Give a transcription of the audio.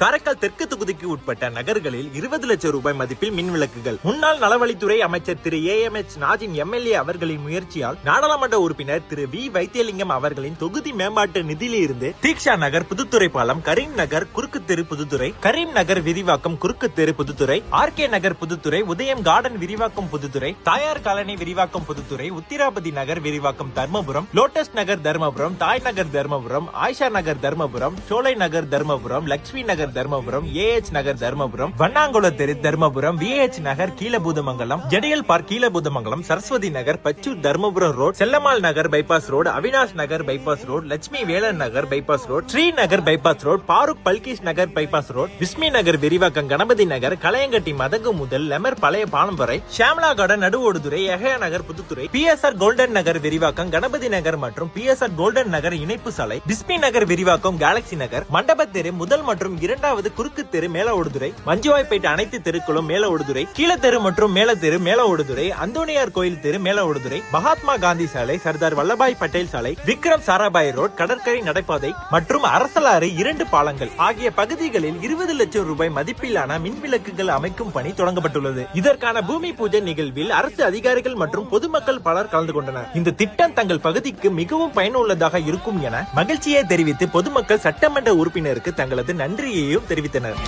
காரைக்கால் தெற்கு தொகுதிக்கு உட்பட்ட நகர்களில் 20 லட்சம் ரூபாய் மதிப்பில் மின் விளக்குகள். முன்னாள் நலவழித்துறை அமைச்சர் திரு AMH நாஜின் MLA அவர்களின் முயற்சியால் நாடாளுமன்ற உறுப்பினர் திரு V வைத்தியலிங்கம் அவர்களின் தொகுதி மேம்பாட்டு நிதியிலிருந்து தீக்ஷா நகர் புதுத்துறை பாலம், கரீம் நகர் குறுக்கு தெரு புதுத்துறை, கரீம் நகர் விரிவாக்கம் குறுக்கு தெரு புதுத்துறை, RK நகர் புதுத்துறை, உதயம் கார்டன் விரிவாக்கம் புதுத்துறை, தாயார் காலனி விரிவாக்கம் புதுத்துறை, உத்திராபதி நகர் விரிவாக்கம் தர்மபுரம், லோட்டஸ் நகர் தர்மபுரம், தாய் நகர் தர்மபுரம், ஆயிஷா நகர் தர்மபுரம், சோலை நகர் தர்மபுரம், லட்சுமி நகர் தர்மபுரம், AH நகர் தர்மபுரம், வண்ணாங்குள தெரு தர்மபுரம், VH நகர் கீழபூதமங்கலம், ஜடியல் பார்க் கீழபூதமங்கலம், சரஸ்வதி நகர் பச்சூர் தர்மபுரம் ரோட், செல்லம்மாள் நகர் பைபாஸ் ரோடு, அவினாஷ் நகர் பைபாஸ் ரோடு, லட்சுமி வேலன் நகர் பைபாஸ் ரோடு, ஸ்ரீ நகர் பைபாஸ் ரோடு, பாரூக் பல்கீஷ் நகர் பைபாஸ் ரோடு, விஸ்மி நகர் விரிவாக்கம் கணபதி நகர், கலையங்கட்டி மதகு முதல் லெமர் பழைய பாலம் வரை, ஷாம்லா கார்டன் நடுவோடுதுறை, எஹயா நகர் புதுத்துறை, PSR கோல்டன் நகர் விரிவாக்கம் கணபதி நகர் மற்றும் PSR கோல்டன் நகர் இணைப்பு சாலை, பிஸ்மி நகர் விரிவாக்கம் கேலக்சி நகர், மண்டப தெரு முதல் மற்றும் இரண்டாவது குறுக்கு தெரு மேல ஓடுதுறை, மஞ்சுவாய்ப்பேட்டை அனைத்து தெருக்களும் மேல ஓடுதுறை, கீழ தெரு மற்றும் மேல தெரு மேல ஓடுதுறை, அந்தோனியார் கோயில் தெரு மேல ஓடுதுறை, மகாத்மா காந்தி சாலை, சர்தார் வல்லபாய் பட்டேல் சாலை, விக்ரம் சாராபாய் ரோட், கடற்கரை நடைபாதை மற்றும் அரசலாறு 2 பாலங்கள் ஆகிய பகுதிகளில் 20 லட்சம் ரூபாய் மதிப்பிலான மின் விளக்குகள் அமைக்கும் பணி தொடங்கப்பட்டுள்ளது. இதற்கான பூமி பூஜை நிகழ்வில் அரசு அதிகாரிகள் மற்றும் பொதுமக்கள் பலர் கலந்து கொண்டனர். இந்த திட்டம் தங்கள் பகுதிக்கு மிகவும் பயனுள்ளதாக இருக்கும் என மகிழ்ச்சியை தெரிவித்து பொதுமக்கள் சட்டமன்ற உறுப்பினருக்கு தங்களது நன்றியையும் தெரிவித்தனர்.